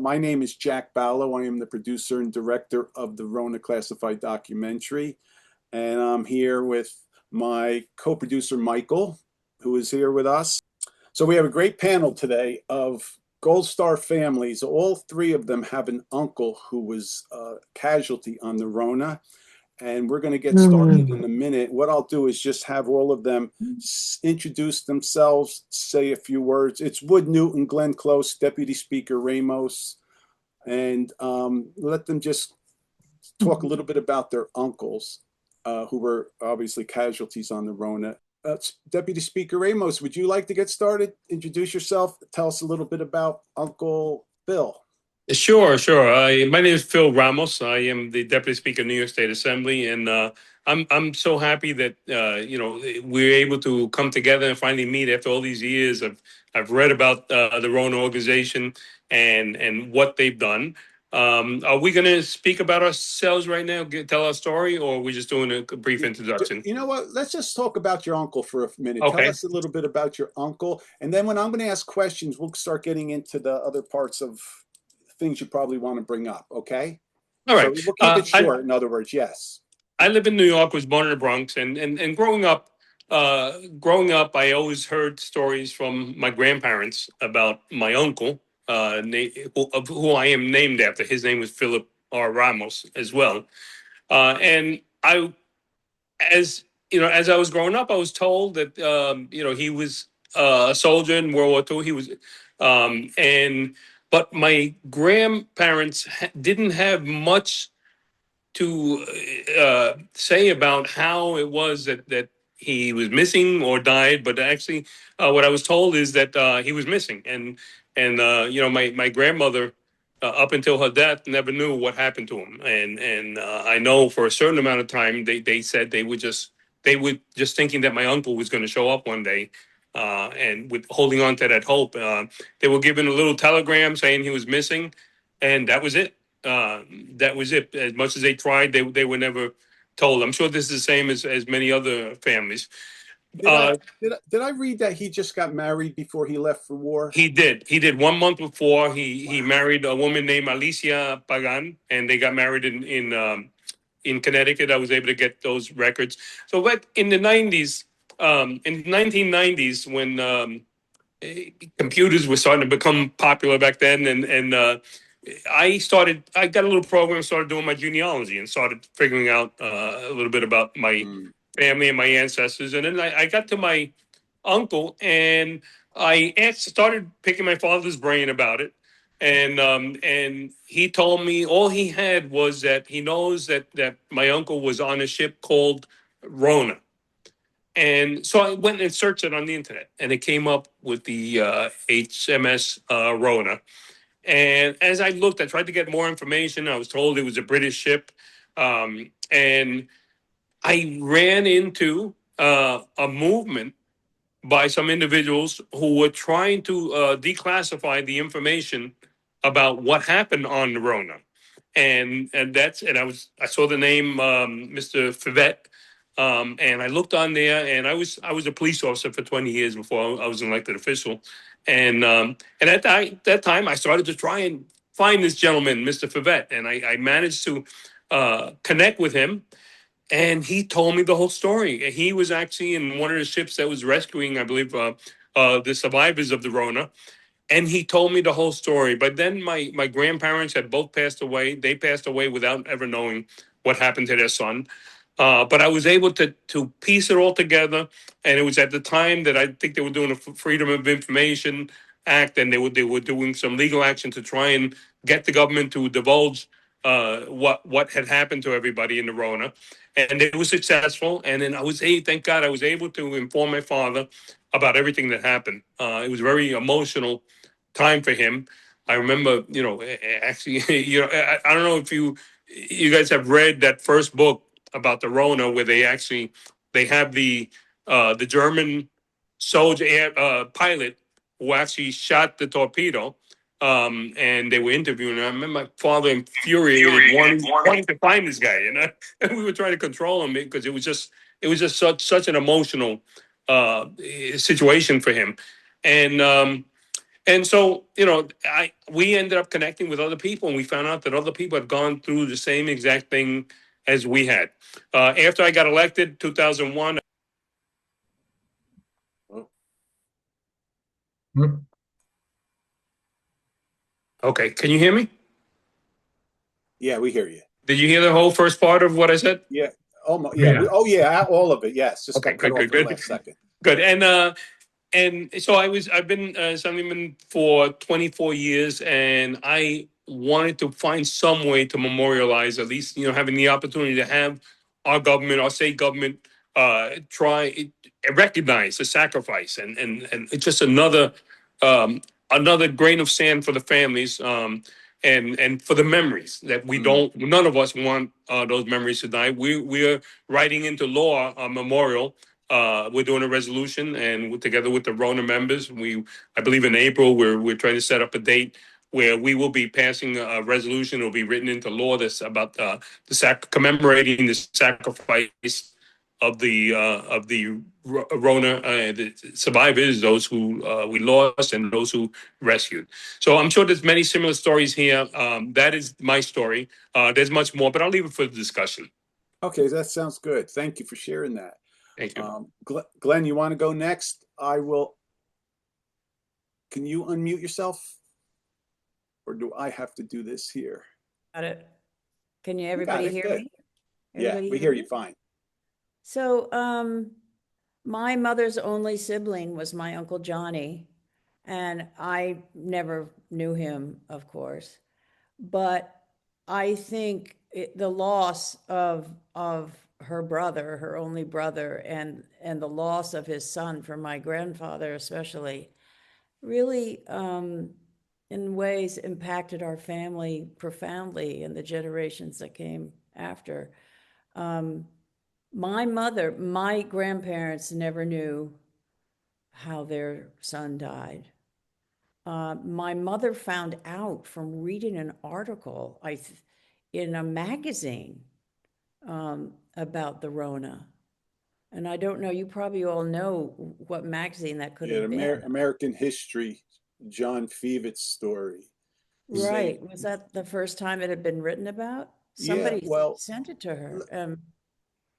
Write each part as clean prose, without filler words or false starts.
My name is Jack Ballo. I am the producer and director of the Rohna Classified documentary. And I'm here with my co-producer, Michael, who is here with us. So we have a great panel today of Gold Star families. All three of them have an uncle who was a casualty on the Rohna. And we're going to get started in a minute. What I'll do is just have all of them introduce themselves, say a few words. It's Wood Newton, Glenn Close, Deputy Speaker Ramos, and let them just talk a little bit about their uncles, who were obviously casualties on the Rohna. Deputy Speaker Ramos, would you like to get started? Introduce yourself. Tell us a little bit about Uncle Bill. Sure. My name is Phil Ramos. I am the Deputy Speaker of New York State Assembly, and I'm so happy that we're able to come together and finally meet after all these years. I've read about the Rohna organization and what they've done. Are we going to speak about ourselves right now? Tell our story, or are we just doing a brief introduction? You know what? Let's just talk about your uncle for a minute. Okay. Tell us a little bit about your uncle, and then when I'm going to ask questions, we'll start getting into the other parts of things you probably want to bring up. Okay. All right. So we'll keep it short. In other words, yes. I live in New York. Was born in the Bronx, and growing up, I always heard stories from my grandparents about my uncle, who I am named after. His name was Philip R. Ramos as well. And I, as I was growing up, I was told that he was a soldier in World War II. He was, but my grandparents didn't have much to say about how it was that he was missing or died. But actually, what I was told is that he was missing, and my grandmother, up until her death, never knew what happened to him. And I know for a certain amount of time they said they were just thinking that my uncle was going to show up one day. And with holding on to that hope, they were given a little telegram saying he was missing, and that was it. That was it. As much as they tried, they were never told. I'm sure this is the same as many other families. Did I read that he just got married before he left for war? He did. 1 month before he married a woman named Alicia Pagan, and they got married in Connecticut. I was able to get those records. So back in the 90s, in the 1990s, when computers were starting to become popular back then, and I got a little program, started doing my genealogy, and started figuring out a little bit about my family and my ancestors. And then I got to my uncle, and I started picking my father's brain about it. And he told me all he had was that he knows that my uncle was on a ship called Rohna. And so I went and searched it on the internet, and it came up with the HMS Rohna. And as I looked, I tried to get more information. I was told it was a British ship. And I ran into a movement by some individuals who were trying to declassify the information about what happened on the Rohna. And I saw the name Mr. Fivet. And I looked on there, and I was a police officer for 20 years before I was an elected official. And at that time, I started to try and find this gentleman, Mr. Fivet, and I managed to connect with him. And he told me the whole story. He was actually in one of the ships that was rescuing, I believe, the survivors of the Rohna. And he told me the whole story. But then my grandparents had both passed away. They passed away without ever knowing what happened to their son. But I was able to piece it all together. And it was at the time that I think they were doing a Freedom of Information Act, and they were doing some legal action to try and get the government to divulge what had happened to everybody in the Rohna. And it was successful. And then thank God, I was able to inform my father about everything that happened. It was a very emotional time for him. I remember, actually, I don't know if you guys have read that first book about the Rohna, where they have the German soldier pilot who actually shot the torpedo. And they were interviewing him. I remember my father infuriated, wanting to find this guy, and we were trying to control him because it was just such an emotional situation for him. And And so, we ended up connecting with other people, and we found out that other people had gone through the same exact thing as we had. After I got elected, 2001. Oh, Hmm. Okay, can you hear me? yeah, we hear you. Did you hear the whole first part of what I said? Yeah. Yeah. Yeah. Yeah. All of it. Yes. Just Okay, got cut good, off good, for the good, last second. good. And so I've been Assemblyman for 24 years, and I wanted to find some way to memorialize, at least, having the opportunity to have our government, our state government, try recognize the sacrifice, and it's just another grain of sand for the families, and for the memories that none of us want those memories to die. We're writing into law a memorial. We're doing a resolution, and together with the Rona members, I believe in April, we're trying to set up a date where we will be passing a resolution. It'll be written into law that's about commemorating the sacrifice of the Rona, the survivors, those who we lost, and those who rescued. So I'm sure there's many similar stories here. That is my story. There's much more, but I'll leave it for the discussion. Okay, that sounds good. Thank you for sharing that. Thank you. Glenn, you want to go next? I will. Can you unmute yourself? Or do I have to do this here? Got it. Can you, You got everybody it. hear Good. me? Yeah, Everybody we hear you fine. So, my mother's only sibling was my Uncle Johnny, and I never knew him, of course. But I think the loss of her brother, her only brother, and the loss of his son for my grandfather especially, really, in ways impacted our family profoundly in the generations that came after. My grandparents never knew how their son died. My mother found out from reading an article in a magazine about the Rona. And I don't know, you probably all know what magazine that could Yeah, have been. American History, John Fevett's story. Right. Was that the first time it had been written about? Yeah, Somebody well, sent it to her.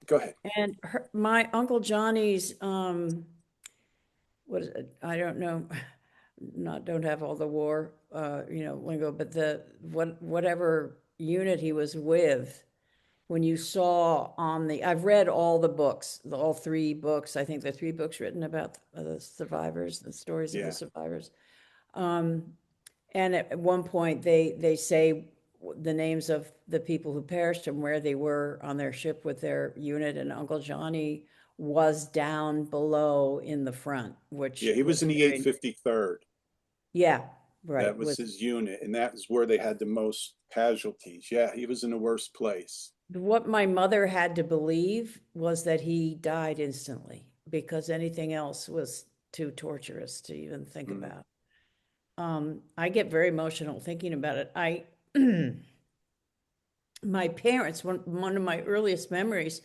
go ahead. And my Uncle Johnny's, what is it? I don't know, don't have all the war, lingo, but whatever unit he was with, when you saw I've read all the books, all three books, I think the three books written about the survivors, the stories of the Yeah. survivors. And at one point, they say the names of the people who perished and where they were on their ship with their unit, and Uncle Johnny was down below in the front, which Yeah, he was in the very, 853rd. yeah, right. That was his unit, and that was where they had the most casualties. Yeah, he was in the worst place. What my mother had to believe was that he died instantly because anything else was too torturous to even think about. I get very emotional thinking about it. My parents, one of my earliest memories,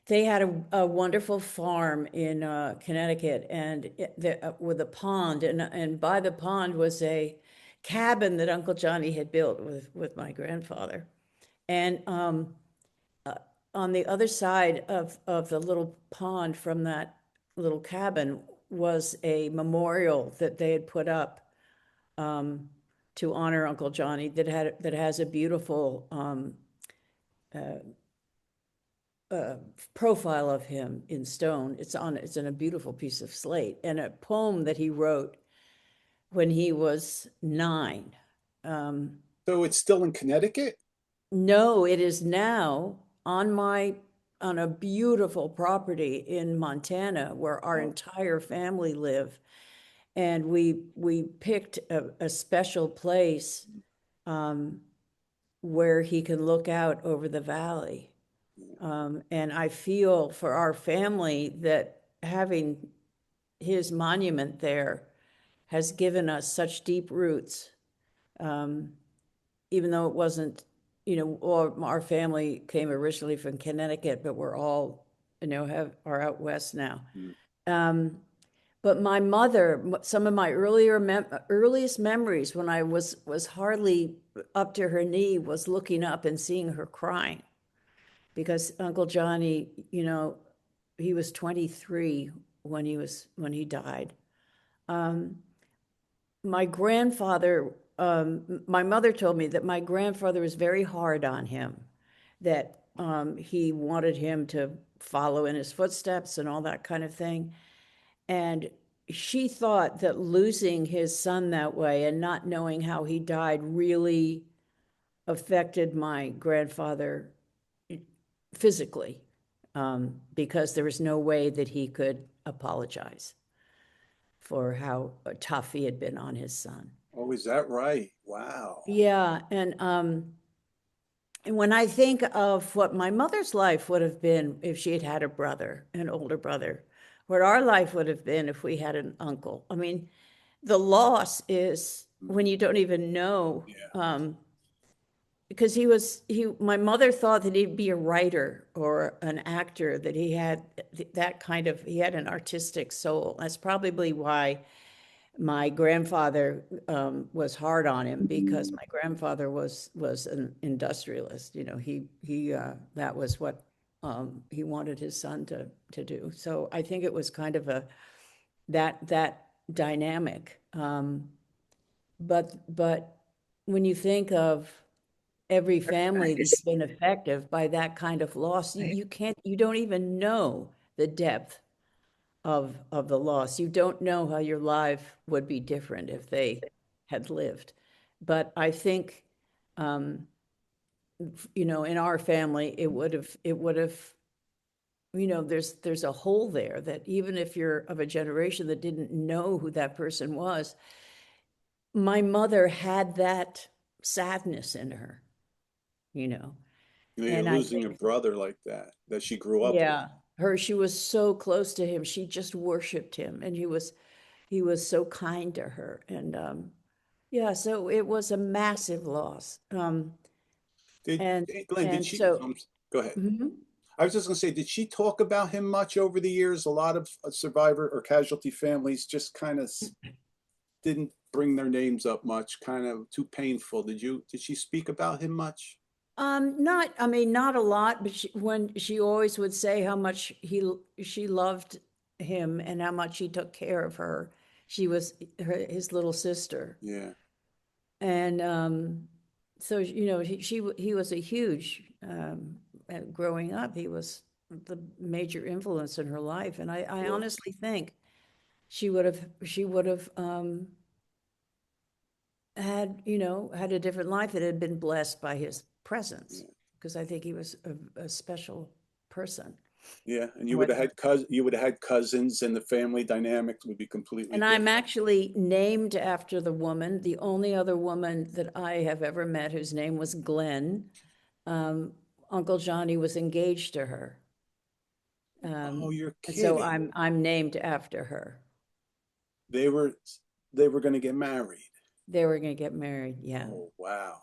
they had a wonderful farm in Connecticut, and with a pond, and by the pond was a cabin that Uncle Johnny had built with my grandfather. And on the other side of the little pond from that little cabin was a memorial that they had put up to honor Uncle Johnny that has a beautiful profile of him in stone. It's in a beautiful piece of slate, and a poem that he wrote when he was 9. So it's still in Connecticut? No, it is now on a beautiful property in Montana where our entire family live. And we picked a special place where he can look out over the valley. And I feel for our family that having his monument there has given us such deep roots, even though it wasn't, or our family came originally from Connecticut, but we're all, are out west now. But my mother, some of my earliest memories when I was hardly up to her knee was looking up and seeing her crying because Uncle Johnny, he was 23 when he died. My grandfather, my mother told me that my grandfather was very hard on him, that he wanted him to follow in his footsteps and all that kind of thing. And she thought that losing his son that way and not knowing how he died really affected my grandfather physically, because there was no way that he could apologize for how tough he had been on his son. Oh, is that right? Wow. Yeah, and when I think of what my mother's life would have been if she had had a brother, an older brother, what our life would have been if we had an uncle. I mean, the loss is when you don't even know, Yeah. because my mother thought that he'd be a writer or an actor, that he had he had an artistic soul. That's probably why my grandfather was hard on him, because my grandfather was an industrialist. He that was what he wanted his son to do. So I think it was kind of that dynamic. But when you think of every family that's been affected by that kind of loss, you don't even know the depth of the loss. You don't know how your life would be different if they had lived. But I think, in our family, there's a hole there that even if you're of a generation that didn't know who that person was, my mother had that sadness in her, you know. You're And I losing a think, brother like that she grew up with. yeah, she was so close to him. She just worshiped him, and he was so kind to her. And yeah, so it was a massive loss. Did And Glenn, did and she so go ahead. mhm. I was just going to say, did she talk about him much over the years? A lot of survivor or casualty families just kind of didn't bring their names up much, kind of too painful. Did she speak about him much? Not, I mean, not a lot, but when she always would say how much she loved him and how much he took care of her. She was his little sister. Yeah. And so, he was a huge, growing up, he was the major influence in her life. And I Sure. honestly think she would have had a different life that had been blessed by his presence, Yeah. because I think he was a special person. Yeah. And Whether you would have had cousins, and the family dynamics would be completely And I'm different. actually named after the woman, the only other woman that I have ever met whose name was Glenn. Um, Uncle Johnny was engaged to her. Oh, you're And so kidding. I'm named after her. They were they were going to get married. They were going to get married. Yeah. Oh, wow.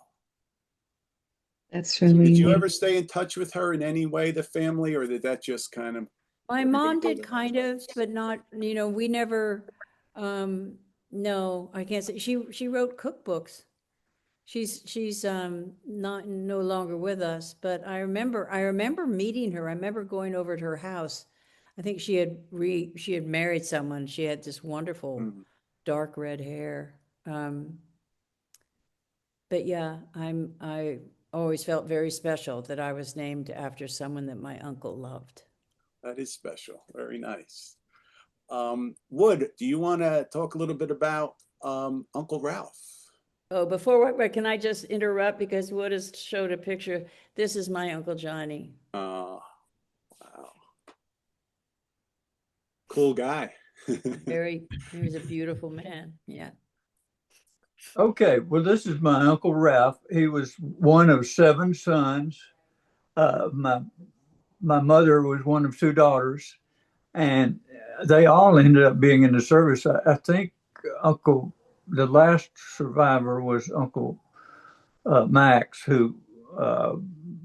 That's So really did you neat. ever stay in touch with her in any way, the family, or did that just kind of My everybody mom go did their own kind of, ways? but not, we never, no, I can't say. She wrote cookbooks. She's not no longer with us, but I remember meeting her. I remember going over to her house. I think she had married someone. She had this wonderful Mhm. dark red hair. But yeah, I always felt very special that I was named after someone that my uncle loved. That is special. Very nice. Wood, do you want to talk a little bit about Uncle Ralph? Oh, before can I just interrupt because Wood has showed a picture. This is my Uncle Johnny. Wow. Cool guy. He was a beautiful man. Yeah. Okay, well, this is my Uncle Ralph. He was one of seven sons. My mother was one of two daughters, and they all ended up being in the service. I think the last survivor was Uncle Max, who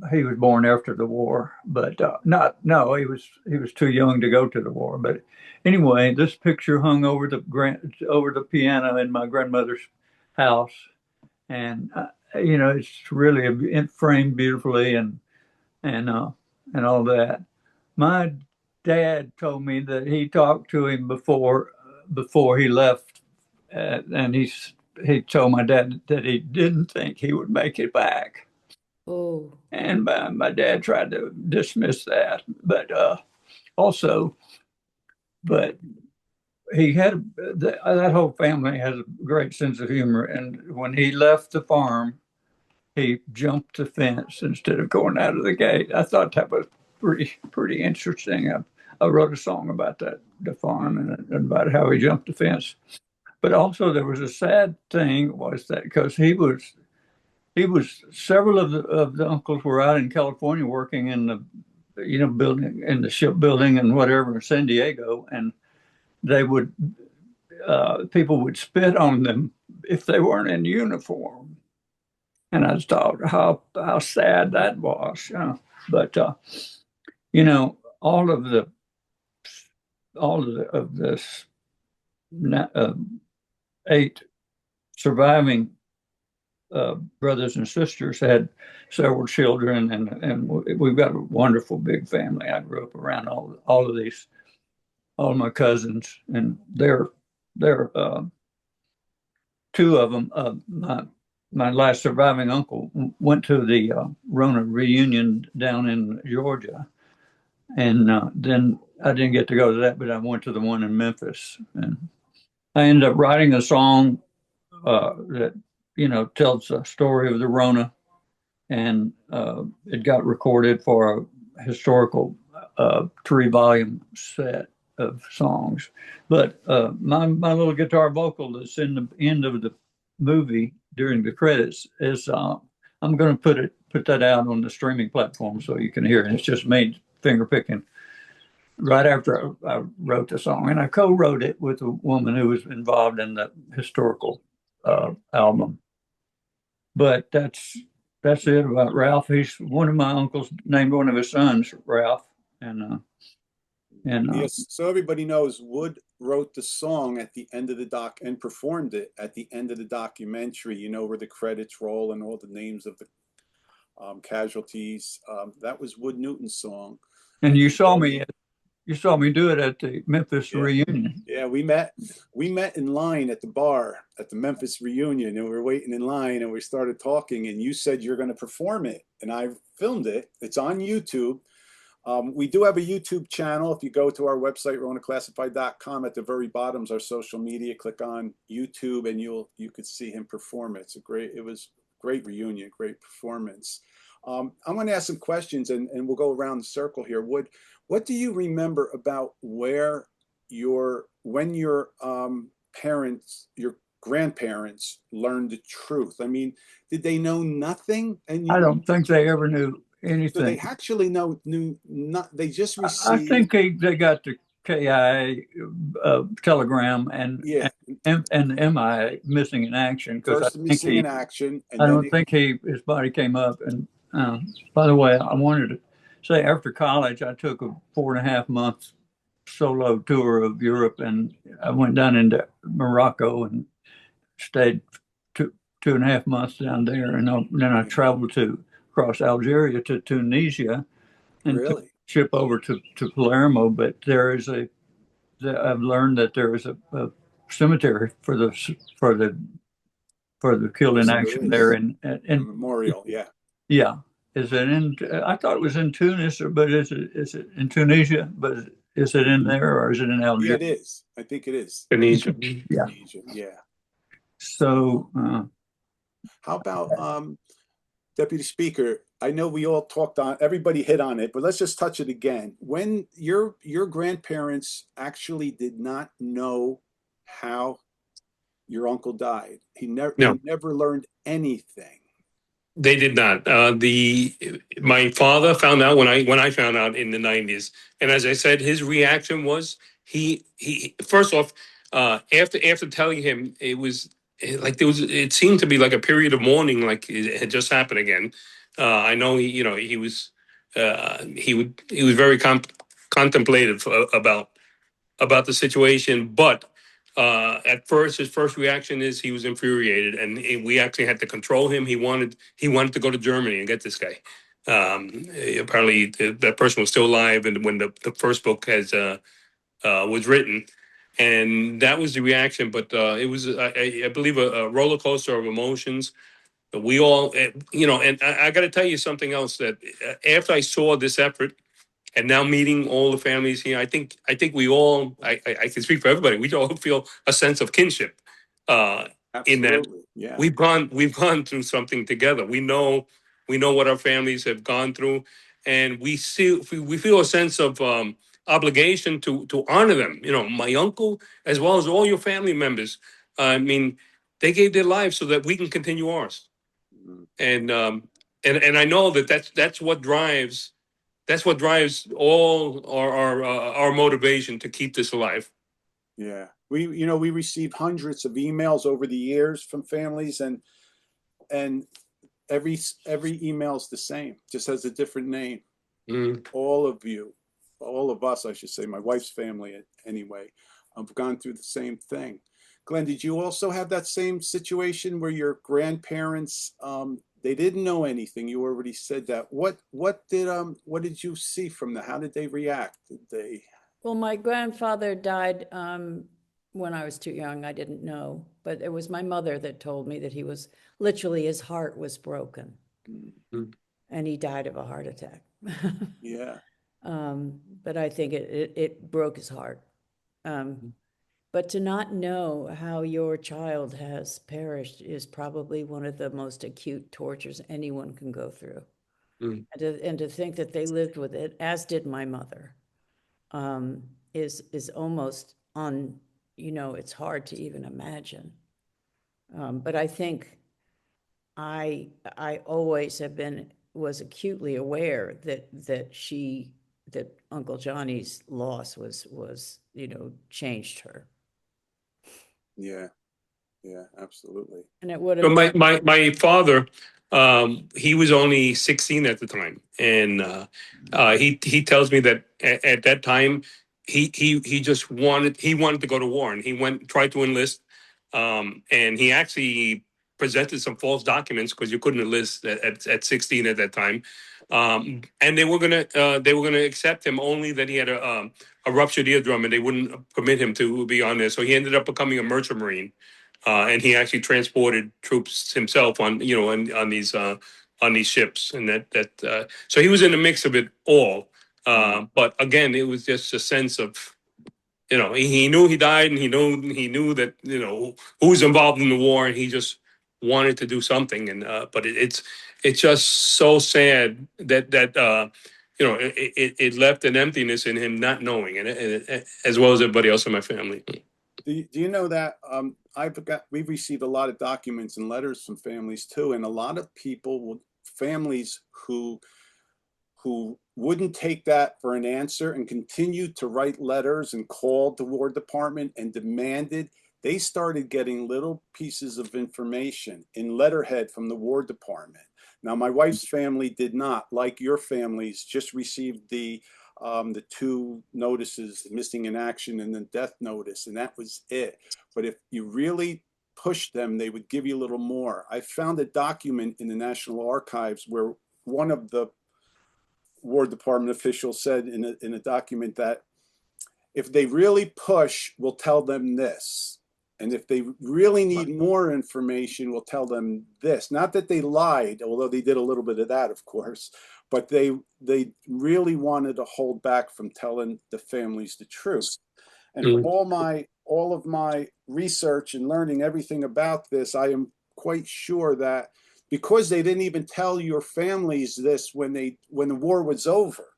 he was born after the war, but not no, he was too young to go to the war. But anyway, this picture hung over over the piano in my grandmother's house, and you know, it's really framed beautifully and and all that. My dad told me that he talked to him before he left, and he told my dad that he didn't think he would make it back. Oh, And my dad tried to dismiss that, but also, but he had that whole family has a great sense of humor. And when he left the farm, he jumped the fence instead of going out of the gate. I thought that was pretty interesting. I wrote a song about that, the farm, and about how he jumped the fence. But also, there was a sad thing was that because he was several of the uncles were out in California working in the building in the shipbuilding and whatever in San Diego, and they would people would spit on them if they weren't in uniform, and I thought how sad that was. But you know, all of this 8 surviving brothers and sisters had several children, and we've got a wonderful big family. I grew up around all of these, all of my cousins, and they're 2 of them. My last surviving uncle went to the Rohna reunion down in Georgia, and then I didn't get to go to that, but I went to the one in Memphis, and I ended up writing a song that tells a story of the Rohna, and it got recorded for a historical 3-volume set of songs. But my little guitar vocal that's in the end of the movie during the credits is I'm going to put that out on the streaming platform so you can hear it. It's just me finger picking right after I wrote the song, and I co-wrote it with a woman who was involved in the historical album. But that's it about Ralph. He's one of my uncles named one of his sons Ralph, and yes. So everybody knows Wood wrote the song at the end of the doc and performed it at the end of the documentary. You know, where the credits roll and all the names of the casualties. That was Wood Newton's song. And you saw me do it at the Memphis reunion. Yeah, we met in line at the bar at the Memphis reunion, and we were waiting in line, and we started talking, and you said you're going to perform it, and I filmed it. It's on YouTube. We do have a YouTube channel. If you go to our website, rohnaclassified.com, at the very bottom is our social media. Click on YouTube, and you could see him perform it. It was a great reunion, great performance. I'm going to ask some questions, and we'll go around the circle here. What do you remember about when your parents, your grandparents, learned the truth? I mean, did they know nothing? And I don't think they ever knew anything. So they actually knew not. They just received. I think they got the KIA telegram and the MIA, missing in action, because missing in action. And I don't think his body came up. And by the way, I wanted to say, after college, I took a 4.5-month solo tour of Europe, and I went down into Morocco and stayed 2.5 months down there, and then I traveled across Algeria to Tunisia, and really? Ship over to Palermo. But I've learned that there is a cemetery for the killed in action there in memorial. Yeah. Is it in? I thought it was in Tunis, but is it in Tunisia? But is it in there, or is it in Algeria? Yeah, it is. I think it is. In Egypt. Yeah. Yeah. So, how about Deputy Speaker? I know we all talked on. Everybody hit on it, but let's just touch it again. When your grandparents actually did not know how your uncle died, he never learned anything. They did not. My father found out when I found out in the 90s, and as I said, his reaction was he first off, after telling him, it it seemed to be like a period of mourning, like it had just happened again. I know he was he was very contemplative about the situation, but at first his first reaction is he was infuriated, and we actually had to control him. He wanted to go to Germany and get this guy. Apparently that person was still alive, and when the first book was written, and that was the reaction. But it was, I believe, a roller coaster of emotions. We all, and I got to tell you something else, that after I saw this effort, and now meeting all the families here, I think we all, I can speak for everybody, we all feel a sense of kinship. In that Absolutely. Yeah. we've gone through something together. We know what our families have gone through, and we feel a sense of obligation to honor them. My uncle, as well as all your family members. I mean, they gave their lives so that we can continue ours. Mhm. And I know that's what drives all our motivation to keep this alive. Yeah. We received hundreds of emails over the years from families, and every email's the same, just has a different name. Mm. All of us, I should say, my wife's family anyway, have gone through the same thing. Glenn, did you also have that same situation where your grandparents, they didn't know anything? You already said that. What did you see from that? How did they react? Did they? Well, my grandfather died when I was too young. I didn't know, but it was my mother that told me that he was literally, his heart was broken, Mm. and he died of a heart attack. Yeah. But I think it broke his heart. But to not know how your child has perished is probably one of the most acute tortures anyone can go through. Mm. And to think that they lived with it, as did my mother, is almost it's hard to even imagine. But I think I always was acutely aware that Uncle Johnny's loss was changed her. Yeah. Yeah, absolutely. And it would So have my father, he was only 16 at the time, and he tells me that at that time he just wanted to go to war, and he tried to enlist, and he actually presented some false documents because you couldn't enlist at 16 at that time, and they were gonna accept him only that he had a ruptured eardrum, and they wouldn't permit him to be on there. So he ended up becoming a merchant marine. And he actually transported troops himself on these ships, and so he was in the mix of it all. But again, it was just a sense of, he knew he died, and he knew that who was involved in the war, and he just wanted to do something. And but it's just so sad that it left an emptiness in him, not knowing, and as well as everybody else in my family. Do you know that we've received a lot of documents and letters from families too, and a lot of families who wouldn't take that for an answer and continued to write letters and called the War Department and demanded. They started getting little pieces of information in letterhead from the War Department. Now, my wife's family did not, like your families, just received the 2 notices, missing in action and the death notice, and that was it. But if you really pushed them, they would give you a little more. I found a document in the National Archives where one of the War Department officials said in a document that if they really push, we'll tell them this. And if they really need more information, we'll tell them this. Not that they lied, although they did a little bit of that, of course, but they really wanted to hold back from telling the families the truth. And from all of my research and learning everything about this, I am quite sure that because they didn't even tell your families this when the war was over,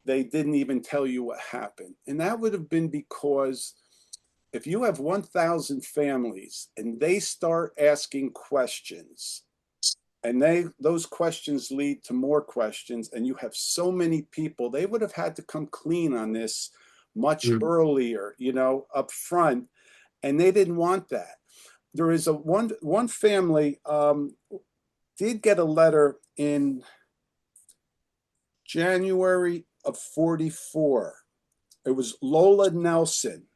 they didn't even tell you what happened. And that would have been because if you have 1,000 families and they start asking questions, and those questions lead to more questions, and you have so many people, they would have had to come clean on this much earlier, up front, and they didn't want that. there is one family did get a letter in January of 44. It was Lola Nelson.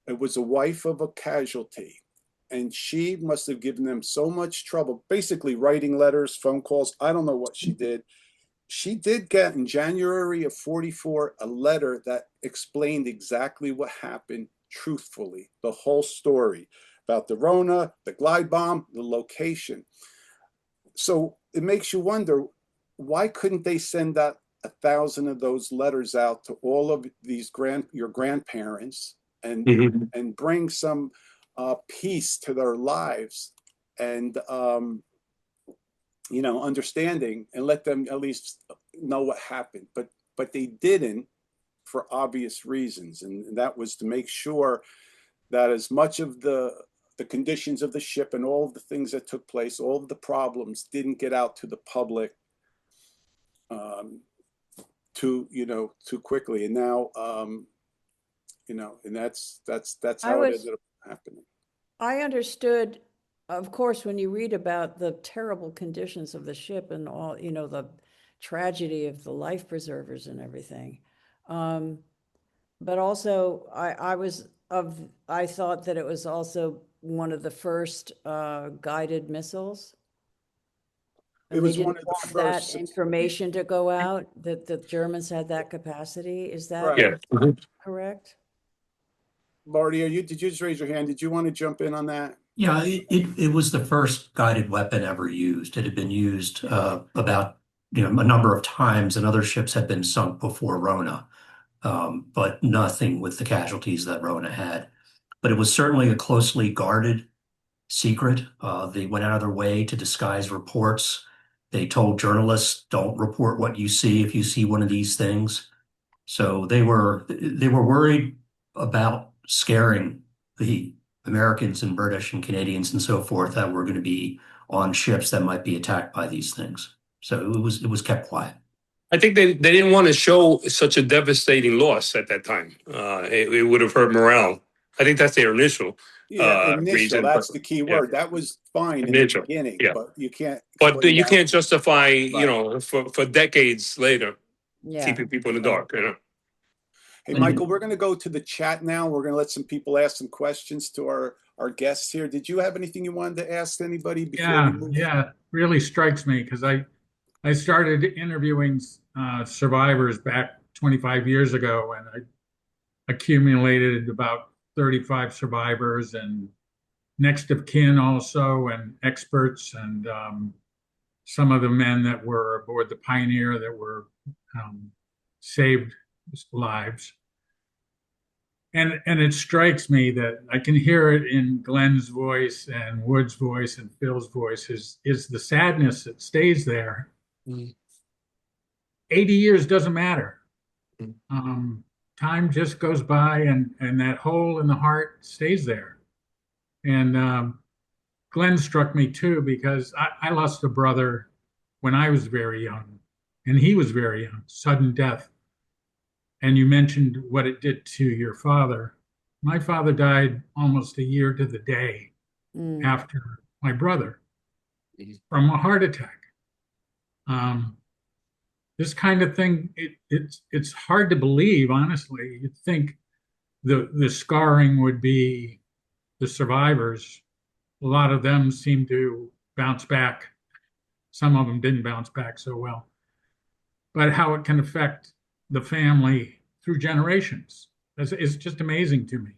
It was a wife of a casualty. And she must have given them so much trouble, basically writing letters, phone calls. I don't know what she did. She did get in January of 44 a letter that explained exactly what happened truthfully, the whole story about the Rona, the glide bomb, the location. So it makes you wonder, why couldn't they send out 1,000 of those letters out to all of these your grandparents and and bring some peace to their lives and you know, understanding, and let them at least know what happened. But they didn't, for obvious reasons, and that was to make sure that as much of the conditions of the ship and all of the things that took place, all of the problems didn't get out to the public too quickly. And now you know, and that's how it ended up happening. I understood, of course, when you read about the terrible conditions of the ship and all, you know, the tragedy of the life preservers and everything. But also I thought that it was also one of the first guided missiles. It was one of the want that first information to go out, that the Germans had that capacity. Is that right. correct? Marty, did you just raise your hand? Did you want to jump in on that? Yeah, it was the first guided weapon ever used. It had been used about a number of times, and other ships had been sunk before Rona, but nothing with the casualties that Rona had. But it was certainly a closely guarded secret. They went out of their way to disguise reports. They told journalists, "Don't report what you see if you see one of these things." So they were worried about scaring the Americans and British and Canadians and so forth that were going to be on ships that might be attacked by these things. So it was kept quiet. I think they didn't want to show such a devastating loss at that time. It would have hurt morale. I think that's their initial reason. That's the key word. That was fine Initial, in the beginning, yeah. but you can't. But you can't justify, Right. you know, for decades later, keeping people in the dark. You know. Hey, Michael, we're going to go to the chat now. We're going to let some people ask some questions to our guests here. Did you have anything you wanted to ask anybody before we move? Yeah, really strikes me because I started interviewing survivors back 25 years ago, and I accumulated about 35 survivors and next of kin also, and experts, and some of the men that were aboard the Pioneer that were saved lives. And it strikes me that I can hear it in Glenn's voice and Wood's voice and Phil's voice is the sadness that stays there. 80 years doesn't matter. Time just goes by, and that hole in the heart stays there. And Glenn struck me too, because I lost a brother when I was very young, and he was very young, sudden death. And you mentioned what it did to your father. My father died almost a year to the day after my brother from a heart attack. This kind of thing, it's hard to believe, honestly. You'd think the scarring would be the survivors. A lot of them seem to bounce back. Some of them didn't bounce back so well. But how it can affect the family through generations is just amazing to me.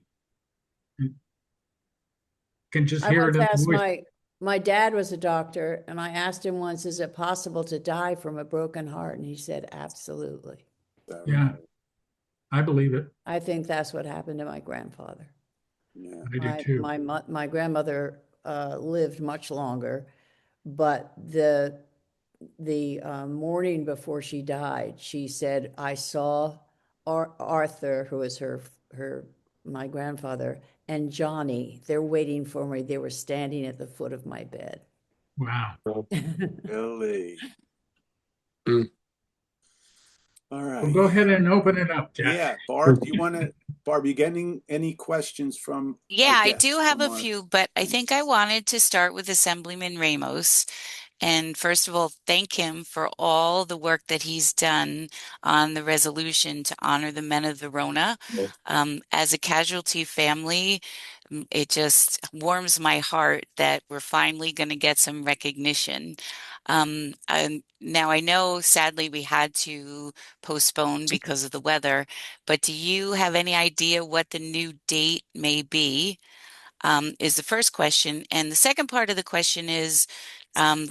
You can just hear it in the voice. My dad was a doctor, and I asked him once, is it possible to die from a broken heart? And he said, absolutely. Yeah, I believe it. I think that's what happened to my grandfather. Yeah. I do too. My grandmother lived much longer, but the morning before she died, she said, I saw Arthur, who was my grandfather, and Johnny. They're waiting for me. They were standing at the foot of my bed. Wow. Really? Mm. All right. Well, go ahead and open it up, Jack. Yeah, Barb, do you want to Barb, you getting any questions from Yeah, our I guests? do have a From our- few, but I think I wanted to start with Assemblyman Ramos. And first of all, thank him for all the work that he's done on the resolution to honor the men of the Rona. As a casualty family, it just warms my heart that we're finally going to get some recognition. And now I know, sadly, we had to postpone because of the weather, but do you have any idea what the new date may be? Is the first question. And the second part of the question is,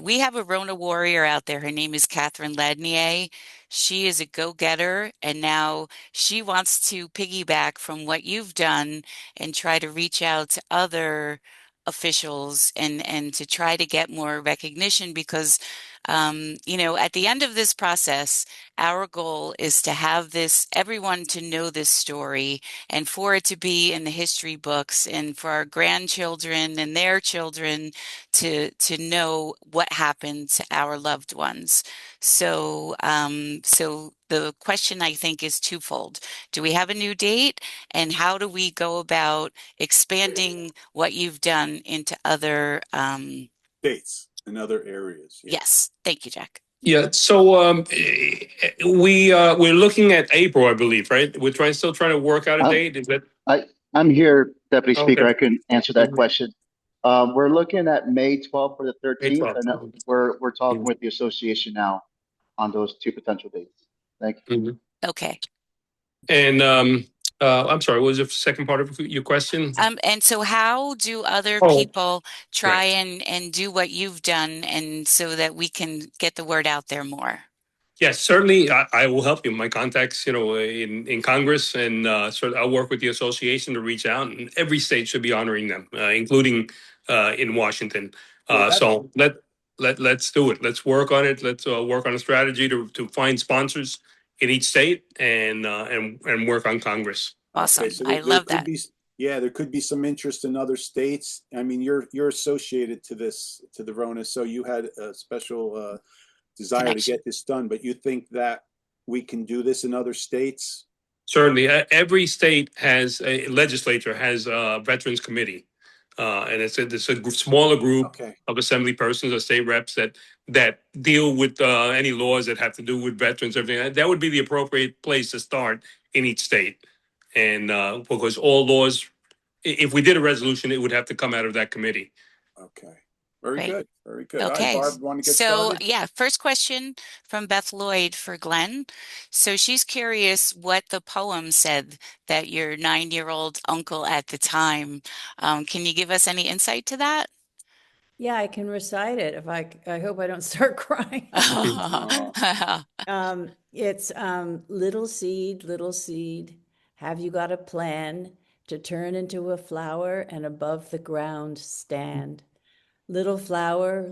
we have a Rona warrior out there. Her name is Catherine Ladnier. She is a go-getter, and now she wants to piggyback from what you've done and try to reach out to other officials and to try to get more recognition because at the end of this process, our goal is to have everyone to know this story and for it to be in the history books and for our grandchildren and their children to know what happened to our loved ones. So the question I think is twofold. Do we have a new date? And how do we go about expanding what you've done into other States and other areas. Yeah. Yes. Thank you, Jack. Yeah, so we're looking at April, I believe, right? We're still trying to work out a I'm, date. Is that I'm here, Deputy Speaker. okay? I can answer that Mhm. question. We're looking at May 12th for the May 13th, 12th. and we're talking with the association now on those two potential dates. Thank you. Mhm. Okay. And I'm sorry, what was the second part of your question? And so how do other Oh, people try right. and do what you've done and so that we can get the word out there more? Yes, certainly. I will help you. My contacts, in Congress, and I'll work with the association to reach out. And every state should be honoring them, including in Washington. Well, So let's do it. Let's work on it. Let's work on a strategy to find sponsors in each state and work on Congress. Awesome. Okay, so I there love could that. be, yeah, there could be some interest in other states. I mean, you're associated to the Rona, so you had a special desire to Connection. get this done, but you think that we can do this in other states? Certainly, every state has a legislature has a veterans committee, and it's a smaller group Okay, of assembly persons or state reps that deal with any laws that have to do with veterans. Everything that would be the appropriate place to start in each state, and because all laws, if we did a resolution, it would have to come out of that committee. okay. Very Great. good, very good. All right, Okay. Barb, want to get So, started? yeah, first question from Beth Lloyd for Glenn. So she's curious what the poem said that your 9-year-old uncle at the time. Can you give us any insight to that? Yeah, I can recite it if I hope I don't start crying. It's little seed, have you got a plan to turn into a flower and above the ground stand? Little flower,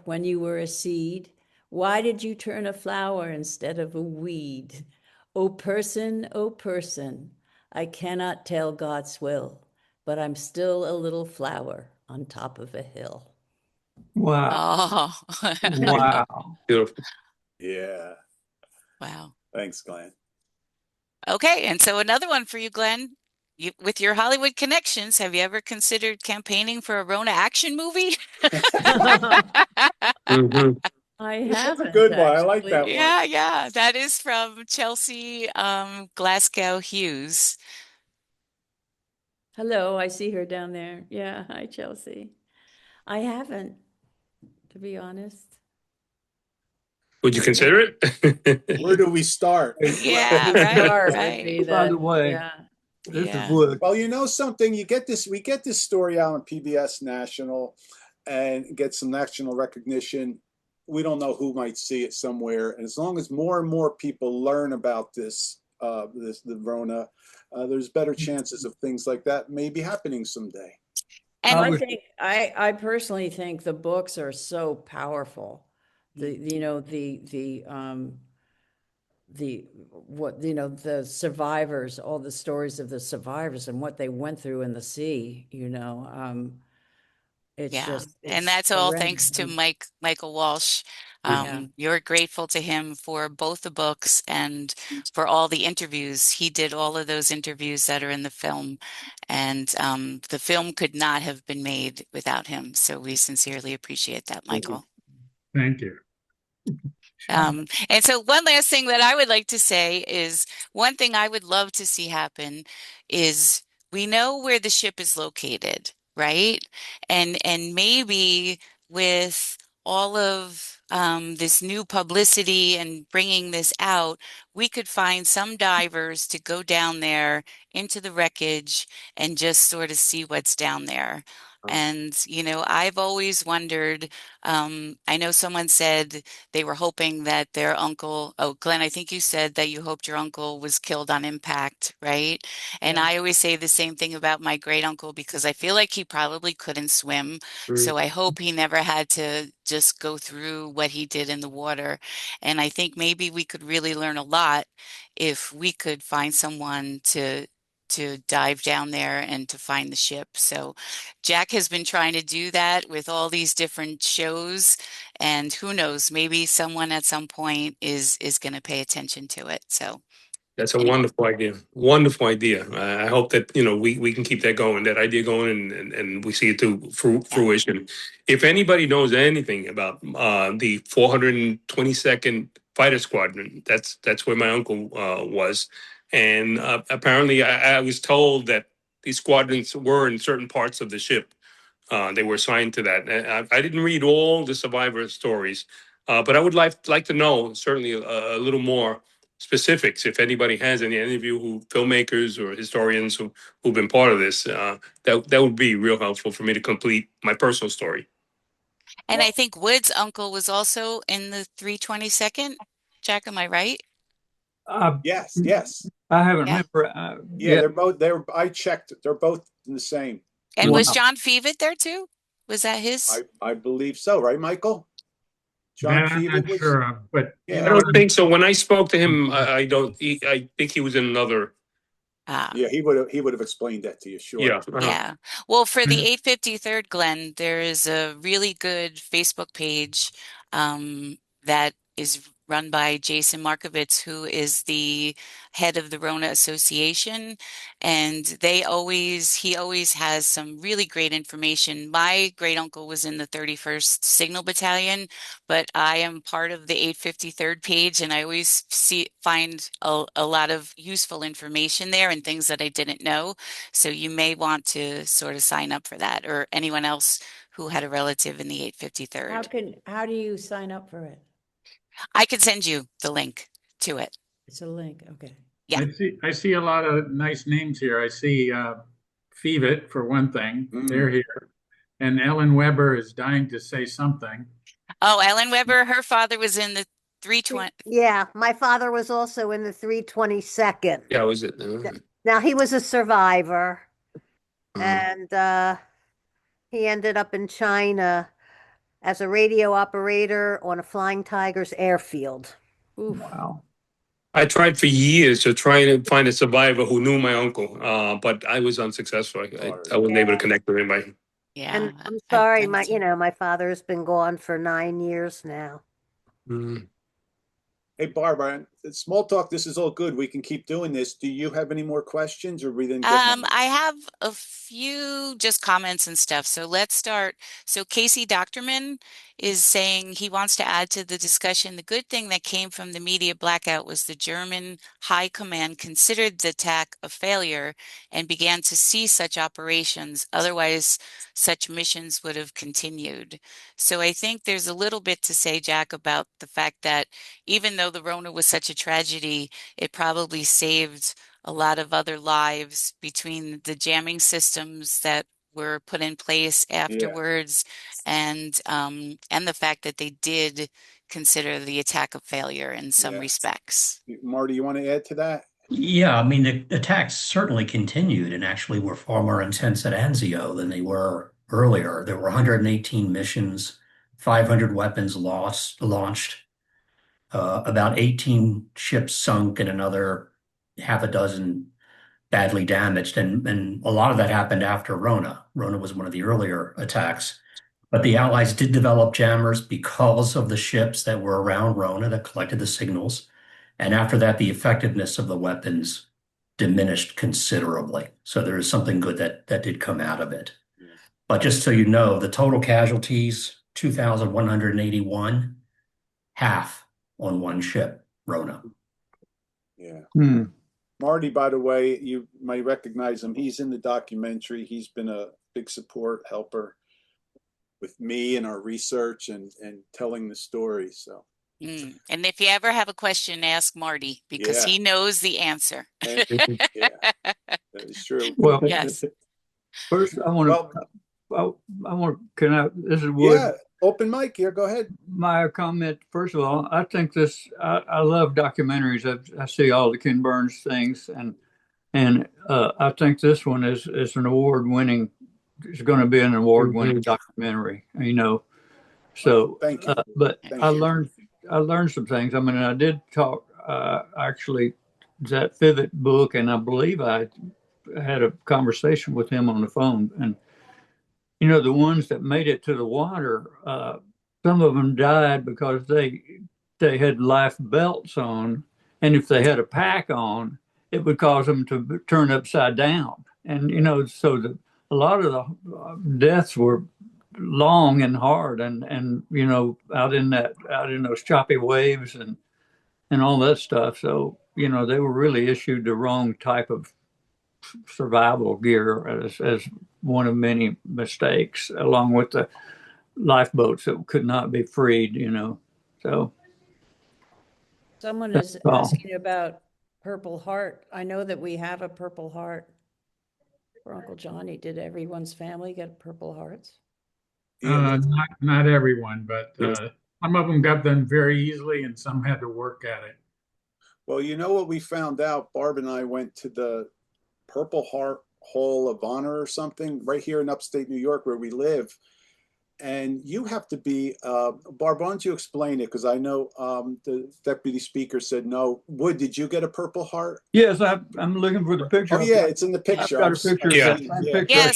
when you were a seed, why did you turn a flower instead of a weed? Oh person, I cannot tell God's will, but I'm still a little flower on top of a hill. Wow. Oh, Wow. Beautiful. Yeah, wow. thanks, Glenn. Okay, and so another one for you, Glenn. With your Hollywood connections, have you ever considered campaigning for a Rona action movie? Mhm. I That's a haven't good one. I like actually. that one. Yeah. That is from Chelsea Glasgow Hughes. Hello, I see her down there. Yeah, hi, Chelsea. I haven't, to be honest. Would you consider it? Where do we start? Yeah, The right, start would right. be By the way, yeah. this Yeah. is Wood. Well, you know something, we get this story out on PBS National and get some national recognition. We don't know who might see it somewhere. And as long as more and more people learn about the Rona, there's better chances of things like that maybe happening someday. And I was I personally think the books are so powerful. The survivors, all the stories of the survivors and what they went through in the sea, It's Yeah, just, and it's that's all thanks to horrendous. Michael Walsh. Yeah. You're grateful to him for both the books and for all the interviews. He did all of those interviews that are in the film, and the film could not have been made without him. So we sincerely appreciate that, Thank you. Michael. Thank you. And so one last thing that I would like to say is one thing I would love to see happen is we know where the ship is located, right? And maybe with all of this new publicity and bringing this out, we could find some divers to go down there into the wreckage and just sort of see what's down there. And, you know, I've always wondered, I know someone said they were hoping that their uncle, oh, Glenn, I think you said that you hoped your uncle was killed on impact, right? And Yeah. I always say the same thing about my great uncle because I feel like he probably couldn't swim. So I hope he never had to just go through what he did in the water. And I think maybe we could really learn a lot if we could find someone to dive down there and to find the ship. So Jack has been trying to do that with all these different shows. And who knows, maybe someone at some point is going to pay attention to it. So That's a anyway, wonderful idea. Wonderful idea. I hope that we can keep that going, that idea going, and we see it to fruition. If anybody knows anything about the 422nd Fighter Squadron, that's where my uncle was, and apparently I was told that these squadrons were in certain parts of the ship. They were assigned to that. And I didn't read all the survivor stories, but I would like to know certainly a little more specifics. If anybody has any of you who filmmakers or historians who've been part of this, that would be real helpful for me to complete my personal story. and I think Wood's uncle was also in the 322nd. Jack, am I right? Yes, yes. I haven't Yeah. remember. Yeah, I checked. They're both the same. And Wow. was John Feevett there too? Was that his? I believe so, right, Michael? John That I'm Fever not was. sure of, but you Yeah. I know, don't think so. When I spoke to him, I think he was in another. Yeah, he would have explained that to you, sure. Yeah. Yeah. Well, for the Mm. 853rd, Glenn, there is a really good Facebook page that is run by Jason Markovitz, who is the head of the Rona Association. And he always has some really great information. My great uncle was in the 31st Signal Battalion, but I am part of the 853rd page, and I always find a lot of useful information there and things that I didn't know. So you may want to sort of sign up for that, or anyone else who had a relative in the 853rd. How do you sign up for it? I can send you the link to it. It's a link, okay. Yeah. I see a lot of nice names here. I see Feevit for one thing. They're here. And Ellen Weber is dying to say something. Oh, Ellen Weber, her father was in the 320. Yeah, my father was also in the 322nd. Yeah, was it? Now he was a survivor, and he ended up in China as a radio operator on a Flying Tigers airfield. Oof. Wow. I tried for years to try and find a survivor who knew my uncle, but I was unsuccessful. I wasn't able to connect with anybody. Yeah. And I'm I- sorry, I'm my father's been gone for 9 years now. Mm. Hey, Barbara, small talk. This is all good. We can keep doing this. Do you have any more questions, or we didn't get many? I have a few just comments and stuff. So let's start. So Casey Doctorman is saying he wants to add to the discussion. The good thing that came from the media blackout was the German high command considered the attack a failure and began to cease such operations. Otherwise, such missions would have continued. So I think there's a little bit to say, Jack, about the fact that even though the Rona was such a tragedy, it probably saved a lot of other lives between the jamming systems that were put in place afterwards, and the fact that they did consider the attack a failure in some respects. Marty, you want to add to that? Yeah, I mean, the attacks certainly continued and actually were far more intense at Anzio than they were earlier. There were 118 missions, 500 weapons launched, about 18 ships sunk, and another half a dozen badly damaged. And a lot of that happened after Rona. Rona was one of the earlier attacks. But the Allies did develop jammers because of the ships that were around Rona that collected the signals. And after that, the effectiveness of the weapons diminished considerably. So there is something good that did come out of it. But just so you know, the total casualties, 2,181, half on one ship, Rona. Yeah. Hmm. Marty, by the way, you might recognize him. He's in the documentary. He's been a big support helper with me and our research and telling the story. So. And if you ever have a question, ask Marty because Yeah. he knows the answer. Yeah, that is true. Well, Yes. first I want to. Well, I want. Can I? This is Wood. yeah, open mic here. Go ahead. My comment. First of all, I think this. I love documentaries. I see all the Ken Burns things, and I think this one is an award-winning. It's going to be an award-winning documentary. You know. So, thank you. But Thank I you. learned some things. I mean, I did talk actually that Fivet book, and I believe I had a conversation with him on the phone. And you know, the ones that made it to the water, some of them died because they had life belts on, and if they had a pack on, it would cause them to turn upside down. And you know, so a lot of the deaths were long and hard, and you know, out in those choppy waves and all that stuff. So you know, they were really issued the wrong type of survival gear as one of many mistakes, along with the lifeboats that could not be freed. You know, so Someone that's is all. asking about Purple Heart. I know that we have a Purple Heart for Uncle Johnny. Did everyone's family get Purple Hearts? Yeah, Not everyone, but some of them got them very easily, and some had to work at it. well, you know what we found out? Barb and I went to the Purple Heart Hall of Honor or something right here in upstate New York where we live. And you have to be, Barb, why don't you explain it? Because I know the deputy speaker said no. Wood, did you get a Purple Heart? Yes, I'm looking for the picture. Oh, yeah, it's in the picture. I've got a picture. Yeah. Yeah,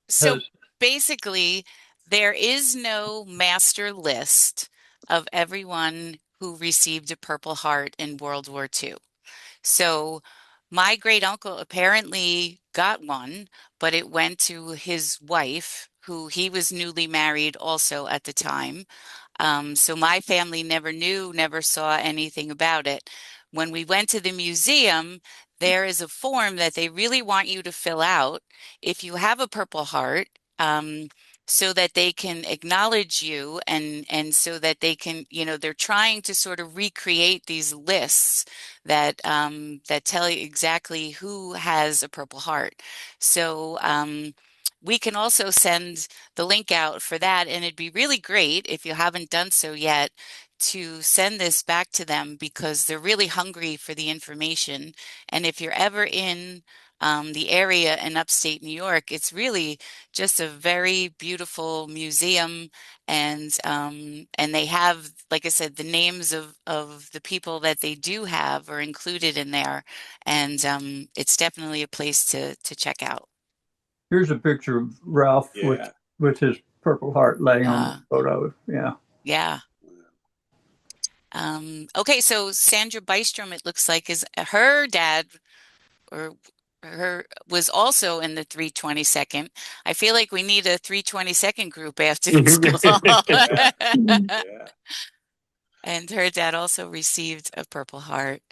so basically there is no master list of everyone who received a Purple Heart in World War II. So my great uncle apparently got one, but it went to his wife, who he was newly married also at the time. So my family never knew, never saw anything about it. When we went to the museum, there is a form that they really want you to fill out if you have a Purple Heart, so that they can acknowledge you and so that they can, you know, they're trying to sort of recreate these lists that that tell you exactly who has a Purple Heart. So we can also send the link out for that, and it'd be really great if you haven't done so yet to send this back to them because they're really hungry for the information. And if you're ever in the area in upstate New York, it's really just a very beautiful museum, and they have, like I said, the names of the people that they do have are included in there, and it's definitely a place to check out. Here's a picture of Ralph with his Purple Heart laying on the photo. Yeah. Yeah. Okay, so Sandra Bystrom, it looks like, is her dad or her was also in the 322nd. I feel like we need a 322nd group after this call. Yeah. And her dad also received a Purple Heart.